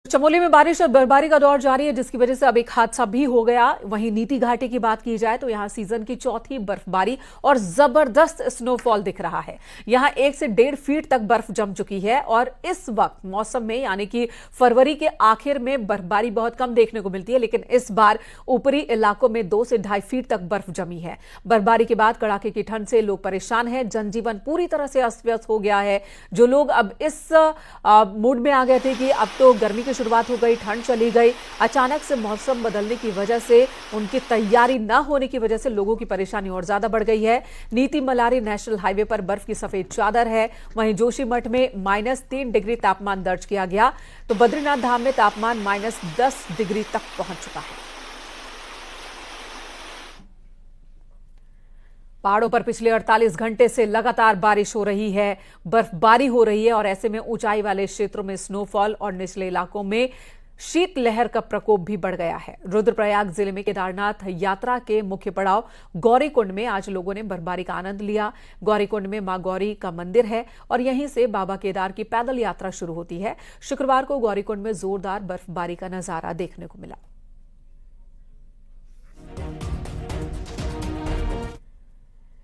चमोली में बारिश और बर्फबारी का दौर जारी है, जिसकी वजह से अब एक हादसा भी हो गया। वहीं नीति घाटी की बात की जाए तो यहां सीजन की चौथी बर्फबारी और जबरदस्त स्नोफॉल दिख रहा है। यहां 1 से 1.5 फीट तक बर्फ जम चुकी है और इस वक्त मौसम में यानी कि फरवरी के आखिर में बर्फबारी बहुत कम देखने को मिलती है, लेकिन इस बार ऊपरी इलाकों में 2 से 2.5 फीट तक बर्फ जमी है। बर्फबारी के बाद कड़ाके की ठंड से लोग परेशान हैं। जनजीवन पूरी तरह से अस्त व्यस्त हो गया है। जो लोग अब इस मूड में आ गए थे कि अब तो गर्मी की शुरुआत हो गई, ठंड चली गई, अचानक से मौसम बदलने की वजह से उनकी तैयारी न होने की वजह से लोगों की परेशानी और ज्यादा बढ़ गई है। नीति मलारी नेशनल हाईवे पर बर्फ की सफेद चादर है। वहीं जोशीमठ में -3 डिग्री तापमान दर्ज किया गया, तो बद्रीनाथ धाम में तापमान -10 डिग्री तक पहुंच चुका है। पहाड़ों पर पिछले 48 घंटे से लगातार बारिश हो रही है, बर्फबारी हो रही है और ऐसे में ऊंचाई वाले क्षेत्रों में स्नोफॉल और निचले इलाकों में शीतलहर का प्रकोप भी बढ़ गया है। रुद्रप्रयाग जिले में केदारनाथ यात्रा के मुख्य पड़ाव गौरीकुंड में आज लोगों ने बर्फबारी का आनंद लिया। गौरीकुंड में मां गौरी का मंदिर है और यहीं से बाबा केदार की पैदल यात्रा शुरू होती है। शुक्रवार को गौरीकुंड में जोरदार बर्फबारी का नजारा देखने को मिला।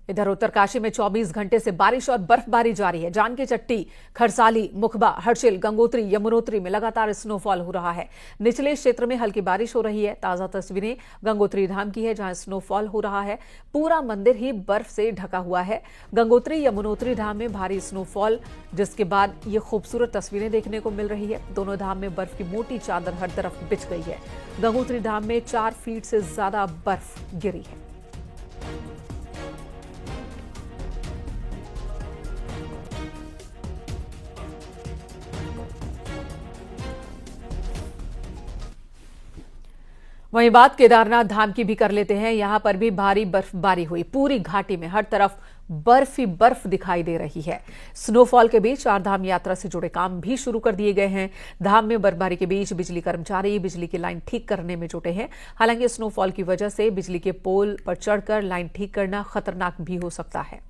इधर उत्तरकाशी में 24 घंटे से बारिश और बर्फबारी जारी है। जानकी चट्टी, खरसाली, मुखबा, हर्षिल, गंगोत्री, यमुनोत्री में लगातार स्नोफॉल हो रहा है। निचले क्षेत्र में हल्की बारिश हो रही है। ताजा तस्वीरें गंगोत्री धाम की है, जहां स्नोफॉल हो रहा है। पूरा मंदिर ही बर्फ से ढका हुआ है। गंगोत्री यमुनोत्री धाम में भारी स्नोफॉल, जिसके बाद ये खूबसूरत तस्वीरें देखने को मिल रही है। दोनों धाम में बर्फ की मोटी चादर हर तरफ बिछ गई है। गंगोत्री धाम में 4 फीट से ज्यादा बर्फ गिरी है। वहीं बात केदारनाथ धाम की भी कर लेते हैं। यहां पर भी भारी बर्फबारी हुई। पूरी घाटी में हर तरफ बर्फ ही बर्फ दिखाई दे रही है। स्नोफॉल के बीच 4 धाम यात्रा से जुड़े काम भी शुरू कर दिए गए हैं। धाम में बर्फबारी के बीच बिजली कर्मचारी बिजली की लाइन ठीक करने में जुटे हैं। हालांकि स्नोफॉल की वजह से बिजली के पोल पर चढ़कर लाइन ठीक करना खतरनाक भी हो सकता है।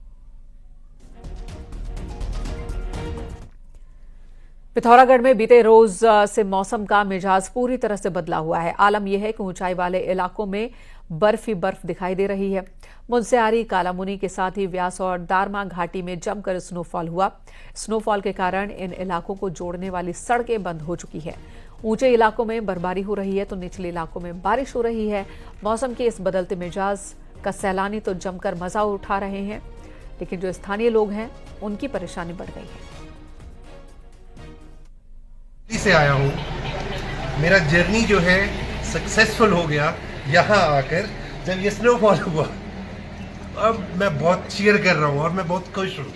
पिथौरागढ़ में बीते रोज से मौसम का मिजाज पूरी तरह से बदला हुआ है। आलम यह है कि ऊंचाई वाले इलाकों में बर्फ ही बर्फ दिखाई दे रही है। मुनस्यारी, कालामुनी के साथ ही व्यास और दारमा घाटी में जमकर स्नोफॉल हुआ। स्नोफॉल के कारण इन इलाकों को जोड़ने वाली सड़कें बंद हो चुकी है। ऊंचे इलाकों में बर्फबारी हो रही है तो निचले इलाकों में बारिश हो रही है। मौसम के इस बदलते मिजाज का सैलानी तो जमकर मजा उठा रहे हैं, लेकिन जो स्थानीय लोग हैं उनकी परेशानी बढ़ गई है। से आया हूँ, मेरा जर्नी जो है सक्सेसफुल हो गया। यहाँ आकर जब ये स्नोफॉल हुआ, अब मैं बहुत चीयर कर रहा हूँ और मैं बहुत खुश हूँ।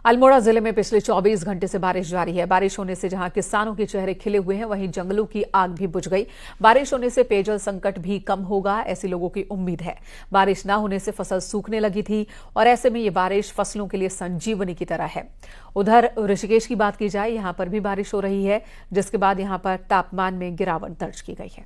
अल्मोड़ा जिले में पिछले 24 घंटे से बारिश जारी है। बारिश होने से जहां किसानों के चेहरे खिले हुए हैं, वहीं जंगलों की आग भी बुझ गई। बारिश होने से पेयजल संकट भी कम होगा, ऐसी लोगों की उम्मीद है। बारिश न होने से फसल सूखने लगी थी और ऐसे में ये बारिश फसलों के लिए संजीवनी की तरह है। उधर ऋषिकेश की बात की जाए, यहां पर भी बारिश हो रही है, जिसके बाद यहां पर तापमान में गिरावट दर्ज की गई है।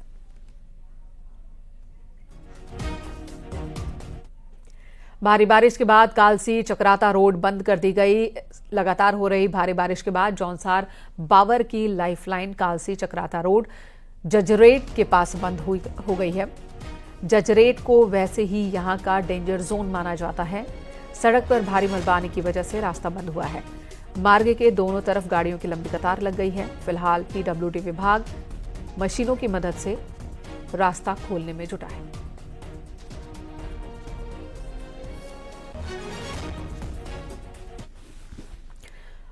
भारी बारिश के बाद कालसी चक्राता रोड बंद कर दी गई। लगातार हो रही भारी बारिश के बाद जौनसार बावर की लाइफलाइन कालसी चक्राता रोड जजरेट के पास बंद हो गई है। जजरेट को वैसे ही यहां का डेंजर जोन माना जाता है। सड़क पर भारी मलबा आने की वजह से रास्ता बंद हुआ है। मार्ग के दोनों तरफ गाड़ियों की लंबी कतार लग गई है। फिलहाल पीडब्ल्यूडी विभाग मशीनों की मदद से रास्ता खोलने में जुटा है।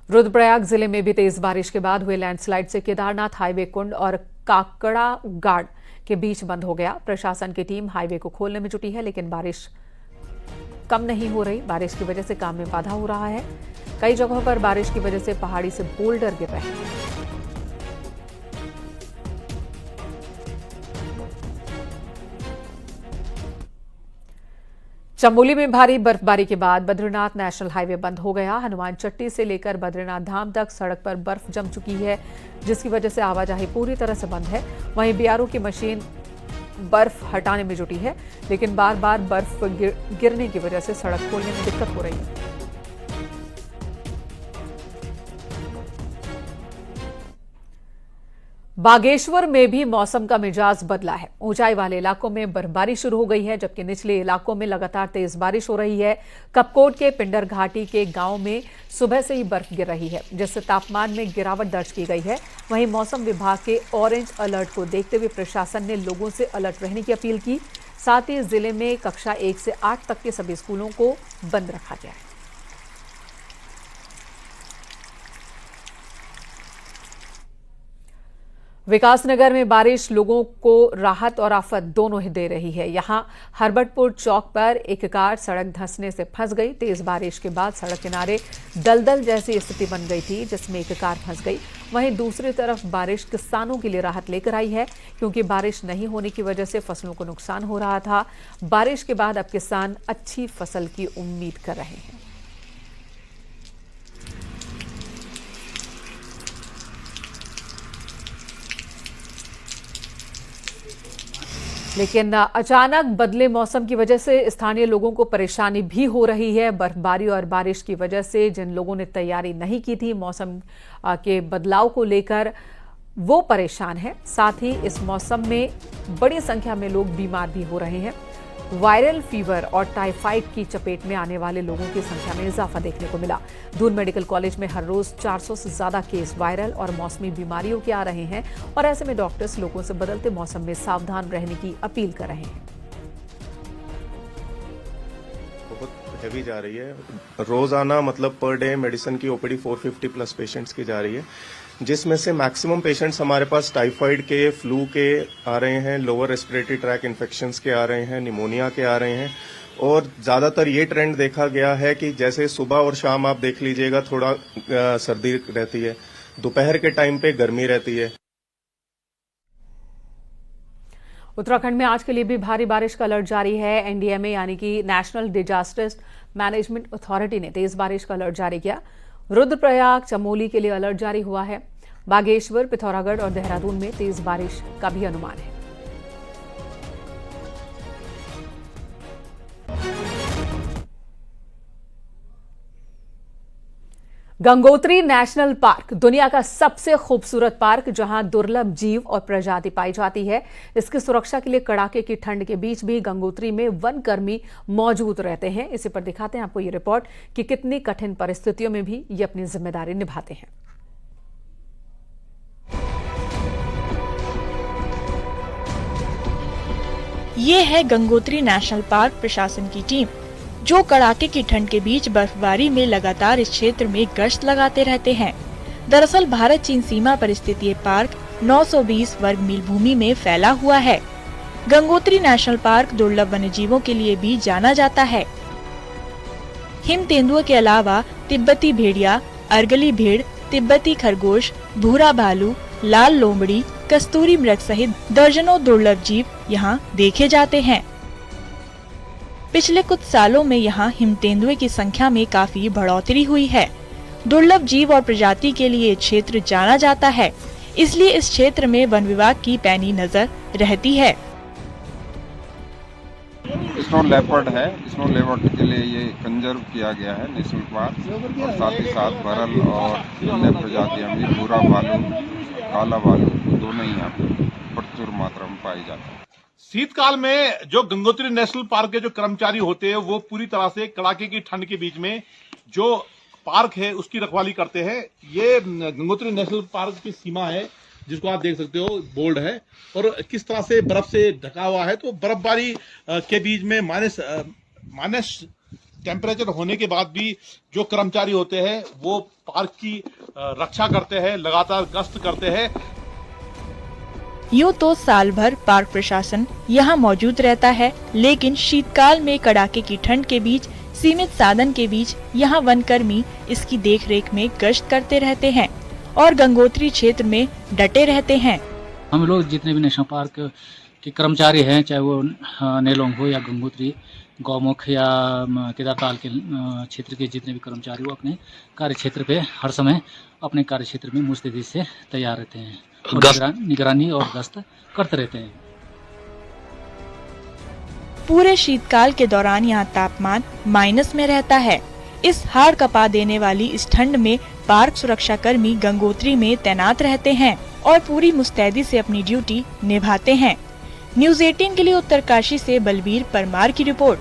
रुद्रप्रयाग जिले में भी तेज बारिश के बाद हुए लैंडस्लाइड से केदारनाथ हाईवे कुंड और काकड़ा गाड़ के बीच बंद हो गया। प्रशासन की टीम हाईवे को खोलने में जुटी है, लेकिन बारिश कम नहीं हो रही। बारिश की वजह से काम में बाधा हो रहा है। कई जगहों पर बारिश की वजह से पहाड़ी से बोल्डर गिर रहे हैं। चमोली में भारी बर्फबारी के बाद बद्रीनाथ नेशनल हाईवे बंद हो गया। हनुमान चट्टी से लेकर बद्रीनाथ धाम तक सड़क पर बर्फ जम चुकी है, जिसकी वजह से आवाजाही पूरी तरह से बंद है। वहीं बीआरओ की मशीन बर्फ हटाने में जुटी है, लेकिन बार बार बर्फ गिरने की वजह से सड़क खोलने में दिक्कत हो रही है। बागेश्वर में भी मौसम का मिजाज बदला है। ऊंचाई वाले इलाकों में बर्फबारी शुरू हो गई है, जबकि निचले इलाकों में लगातार तेज बारिश हो रही है। कपकोट के पिंडर घाटी के गांव में सुबह से ही बर्फ गिर रही है, जिससे तापमान में गिरावट दर्ज की गई है। वहीं मौसम विभाग के ऑरेंज अलर्ट को देखते हुए प्रशासन ने लोगों से अलर्ट रहने की अपील की। साथ ही जिले में कक्षा 1 से 8 तक के सभी स्कूलों को बंद रखा गया है। विकासनगर में बारिश लोगों को राहत और आफत दोनों ही दे रही है। यहां हरबटपुर चौक पर एक कार सड़क धंसने से फंस गई। तेज बारिश के बाद सड़क किनारे दलदल जैसी स्थिति बन गई थी, जिसमें एक कार फंस गई। वहीं दूसरी तरफ बारिश किसानों के लिए राहत लेकर आई है, क्योंकि बारिश नहीं होने की वजह से फसलों को नुकसान हो रहा था। बारिश के बाद अब किसान अच्छी फसल की उम्मीद कर रहे हैं। लेकिन अचानक बदले मौसम की वजह से स्थानीय लोगों को परेशानी भी हो रही है। बर्फबारी और बारिश की वजह से जिन लोगों ने तैयारी नहीं की थी मौसम के बदलाव को लेकर, वो परेशान है। साथ ही इस मौसम में बड़ी संख्या में लोग बीमार भी हो रहे हैं। वायरल फीवर और टाइफाइड की चपेट में आने वाले लोगों की संख्या में इजाफा देखने को मिला। दून मेडिकल कॉलेज में हर रोज 400 से ज्यादा केस वायरल और मौसमी बीमारियों के आ रहे हैं, और ऐसे में डॉक्टर्स लोगों से बदलते मौसम में सावधान रहने की अपील कर रहे हैं। बहुत हैवी जा रही है। रोजाना मतलब पर डे मेडिसिन की ओपीडी 450 प्लस पेशेंट्स की जा रही है, जिसमें से मैक्सिमम पेशेंट्स हमारे पास टाइफाइड के, फ्लू के आ रहे हैं, लोअर रेस्पिरेटरी ट्रैक इन्फेक्शंस के आ रहे हैं, निमोनिया के आ रहे हैं। और ज्यादातर ये ट्रेंड देखा गया है कि जैसे सुबह और शाम आप देख लीजिएगा थोड़ा सर्दी रहती है, दोपहर के टाइम पे गर्मी रहती है। उत्तराखंड में आज के लिए भी भारी बारिश का अलर्ट जारी है। एनडीएमए यानी कि नेशनल डिजास्टर मैनेजमेंट अथॉरिटी ने तेज बारिश का अलर्ट जारी किया। रुद्रप्रयाग, चमोली के लिए अलर्ट जारी हुआ है। बागेश्वर, पिथौरागढ़ और देहरादून में तेज बारिश का भी अनुमान है। गंगोत्री नेशनल पार्क दुनिया का सबसे खूबसूरत पार्क, जहां दुर्लभ जीव और प्रजाति पाई जाती है। इसकी सुरक्षा के लिए कड़ाके की ठंड के बीच भी गंगोत्री में वनकर्मी मौजूद रहते हैं। इसी पर दिखाते हैं आपको ये रिपोर्ट कि कितनी कठिन परिस्थितियों में भी ये अपनी जिम्मेदारी निभाते हैं। ये है गंगोत्री नेशनल पार्क प्रशासन की टीम, जो कड़ाके की ठंड के बीच बर्फबारी में लगातार इस क्षेत्र में गश्त लगाते रहते हैं। दरअसल भारत चीन सीमा पर स्थित ये पार्क 920 वर्ग मील भूमि में फैला हुआ है। गंगोत्री नेशनल पार्क दुर्लभ वन्य जीवों के लिए भी जाना जाता है। हिम तेंदुआ के अलावा तिब्बती भेड़िया, अर्गली भेड़, तिब्बती खरगोश, भूरा भालू, लाल लोमड़ी, कस्तूरी मृग सहित दर्जनों दुर्लभ जीव यहाँ देखे जाते हैं। पिछले कुछ सालों में यहाँ हिम तेंदुए की संख्या में काफी बढ़ोतरी हुई है। दुर्लभ जीव और प्रजाति के लिए ये क्षेत्र जाना जाता है, इसलिए इस क्षेत्र में वन विभाग की पैनी नजर रहती है। स्नो लेपर्ड है। स्नो लेपर्ड के लिए ये कंजर्व किया गया है नेशनल पार्क, और साथ ही साथ भरल और अन्य प्रजातियां भी, भूरा भालू, काला भालू, दोनों ही यहाँ पे प्रचुर मात्रा में पाई जाती है। शीतकाल में जो गंगोत्री नेशनल पार्क के जो कर्मचारी होते हैं वो पूरी तरह से कड़ाके की ठंड के बीच में जो पार्क है उसकी रखवाली करते हैं। ये गंगोत्री नेशनल पार्क की सीमा है, जिसको आप देख सकते हो, बोल्ड है, और किस तरह से बर्फ से ढका हुआ है। तो बर्फबारी के बीच में माइनस टेम्परेचर होने के बाद भी जो कर्मचारी होते हैं वो पार्क की रक्षा करते हैं, लगातार गश्त करते हैं। यूँ तो साल भर पार्क प्रशासन यहाँ मौजूद रहता है, लेकिन शीतकाल में कड़ाके की ठंड के बीच सीमित साधन के बीच यहाँ वनकर्मी इसकी देखरेख में गश्त करते रहते हैं और गंगोत्री क्षेत्र में डटे रहते हैं। हम लोग जितने भी नेशनल पार्क के कर्मचारी हैं, चाहे वो नेलोंग हो या गंगोत्री, गौमुख या केदारताल के क्षेत्र के जितने भी कर्मचारी, वो अपने कार्य क्षेत्र पे हर समय अपने कार्य क्षेत्र में मुस्तैदी से तैयार रहते हैं और निगरानी और गश्त करते रहते हैं। पूरे शीतकाल के दौरान यहाँ तापमान माइनस में रहता है। इस हाड़ कपा देने वाली इस ठंड में पार्क सुरक्षा कर्मी गंगोत्री में तैनात रहते हैं। और पूरी मुस्तैदी से अपनी ड्यूटी निभाते हैं। न्यूज़ 18 के लिए उत्तरकाशी से बलबीर परमार की रिपोर्ट।